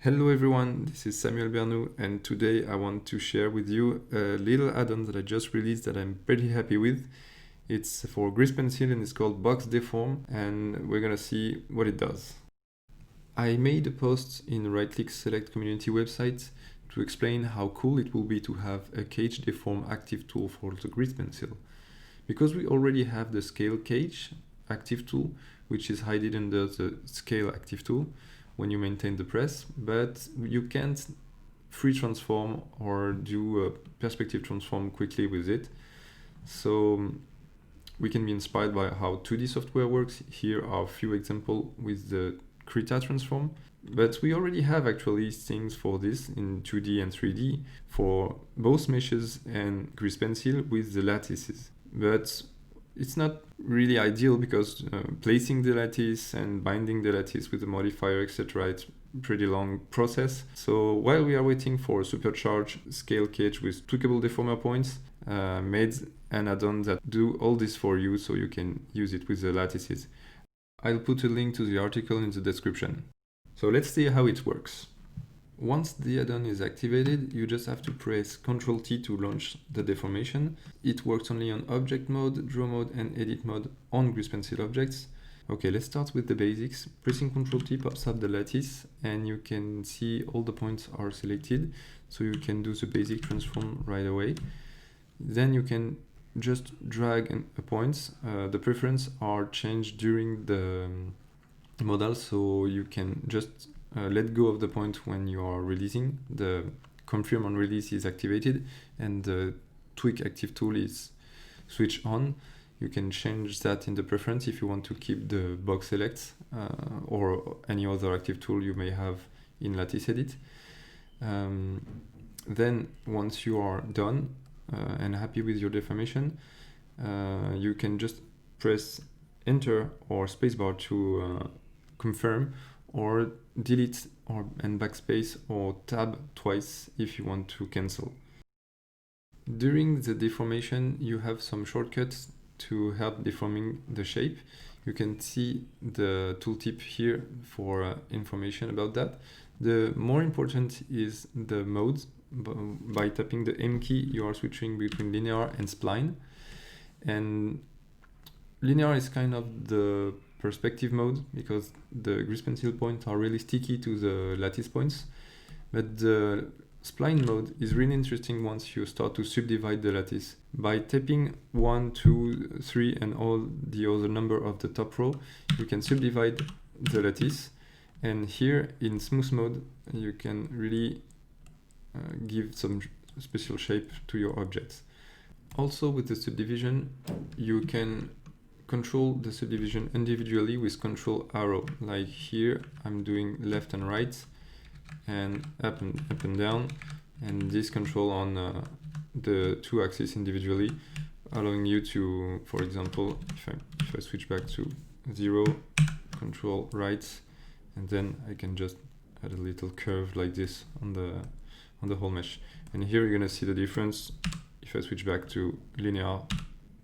Hello everyone, this is Samuel Bernou, and today I want to share with you a little add-on that I just released that I'm pretty happy with. It's for Grease Pencil and it's called Box Deform, and we're gonna see what it does. I made a post in Right-Click Select community website to explain how cool it will be to have a cage deform active tool for the Grease Pencil. Because we already have the scale cage active tool, which is hidden under the scale active tool when you maintain the press, but you can't free transform or do a perspective transform quickly with it. So we can be inspired by how 2D software works. Here are a few examples with the Krita transform, but we already have actually things for this in 2D and 3D for both meshes and Grease Pencil with the lattices. But it's not really ideal because placing the lattice and binding the lattice with the modifier, etc., it's a pretty long process. So while we are waiting for a supercharged scale cage with tweakable deformer points, made an add-on that do all this for you so you can use it with the lattices. I'll put a link to the article in the description. So let's see how it works. Once the add-on is activated, you just have to press Ctrl+T to launch the deformation. It works only on object mode, draw mode, and edit mode on Grease Pencil objects. Okay, let's start with the basics. Pressing Ctrl+T pops up the lattice, and you can see all the points are selected, so you can do the basic transform right away. Then you can just drag a point. The preferences are changed during the modal, so you can just let go of the point when you are releasing. The confirm on release is activated and the tweak active tool is switched on. You can change that in the preference if you want to keep the box select or any other active tool you may have in Lattice Edit. Then once you are done and happy with your deformation, you can just press enter or spacebar to confirm, or delete and backspace or tab twice if you want to cancel. During the deformation, you have some shortcuts to help deforming the shape. You can see the tooltip here for information about that. The more important is the modes. By tapping the M key, you are switching between linear and spline. And linear is kind of the perspective mode because the Grease Pencil points are really sticky to the lattice points. But the spline mode is really interesting once you start to subdivide the lattice. By tapping 1, 2, 3 and all the other number of the top row, you can subdivide the lattice. And here in smooth mode, you can really give some special shape to your objects. Also with the subdivision, you can control the subdivision individually with control arrow. Like here, I'm doing left and right and up and down, and this control on the two axes individually, allowing you to, for example, if I switch back to 0, control right, and then I can just add a little curve like this on the whole mesh. And here you're gonna see the difference if I switch back to linear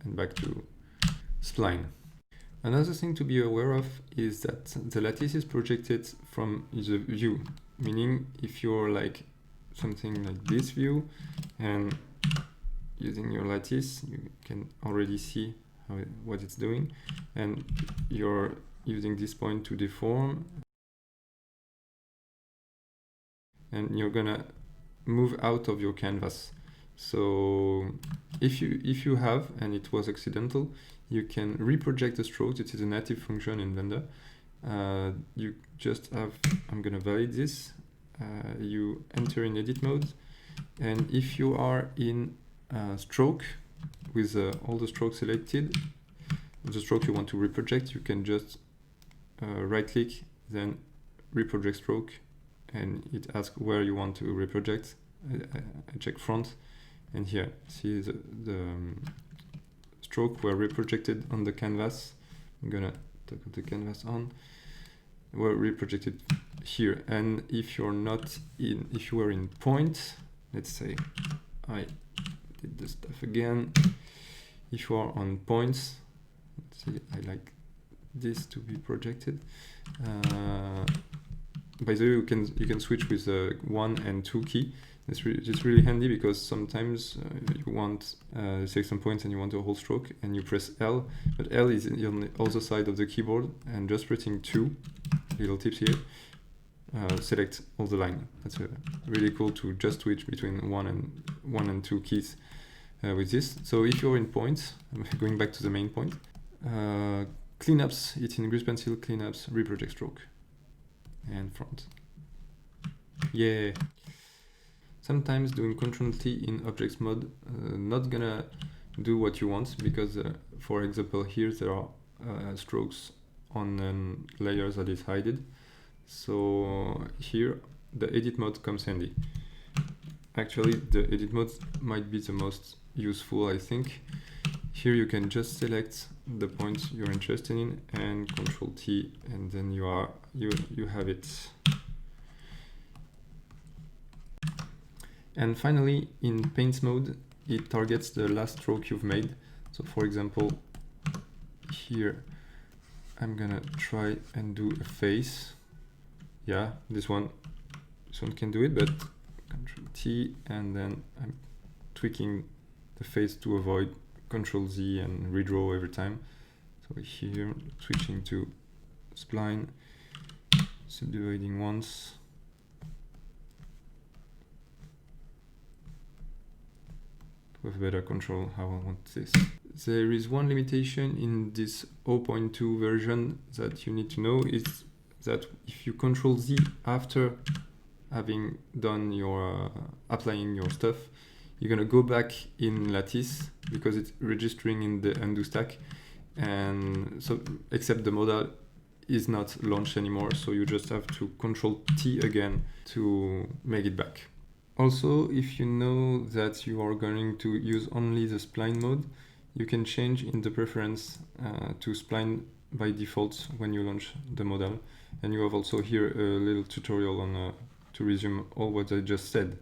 and back to spline. Another thing to be aware of is that the lattice is projected from the view, meaning if you're like something like this view and using your lattice, you can already see what it's doing, and you're using this point to deform, and you're gonna move out of your canvas. So if you have, and it was accidental, you can reproject the strokes. It is a native function in Blender. You just have, I'm gonna validate this. You enter in edit mode, and if you are in stroke with all the strokes selected, the stroke you want to reproject, you can just right click, then reproject stroke, and it asks where you want to reproject. I check front, and here see the stroke were reprojected on the canvas. I'm gonna toggle the canvas on. Were reprojected here, and if you're not in, if you were in point, let's say I did the stuff again. If you are on points, let's see, I like this to be projected. by the way, you can switch with 1 and 2 key. It's really handy because sometimes you want select some points and you want a whole stroke and you press L, but L is on the other side of the keyboard, and just pressing 2, little tips here, select all the line. That's really cool to just switch between 1 and 2 keys with this. So if you're in points, going back to the main point, cleanups, it's in Grease Pencil, cleanups, reproject stroke, and front. Yeah. Sometimes doing Ctrl+T in objects mode not gonna do what you want, because for example here there are strokes on layers that is hidden. So here the edit mode comes handy. Actually the edit mode might be the most useful, I think. Here you can just select the points you're interested in and Ctrl+T, and then you have it. And finally, in paints mode, it targets the last stroke you've made. So for example, here I'm gonna try and do a face. Yeah, this one can do it, but Ctrl+T, and then I'm tweaking the face to avoid Ctrl+Z and redraw every time. So here, switching to spline, subdividing once. With better control how I want this. There is one limitation in this 0.2 version that you need to know, is that if you Ctrl+Z after having done your applying your stuff, you're gonna go back in Lattice because it's registering in the undo stack, and so except the modal is not launched anymore, so you just have to Ctrl+T again to make it back. Also, if you know that you are going to use only the spline mode, you can change in the preference to spline by default when you launch the modal. And you have also here a little tutorial on to resume all what I just said.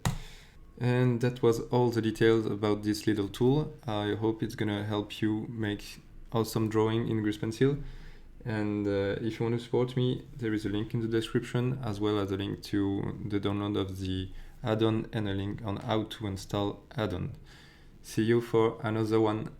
And that was all the details about this little tool. I hope it's gonna help you make awesome drawing in Grease Pencil. And if you want to support me, there is a link in the description, as well as a link to the download of the add-on and a link on how to install add-on. See you for another one.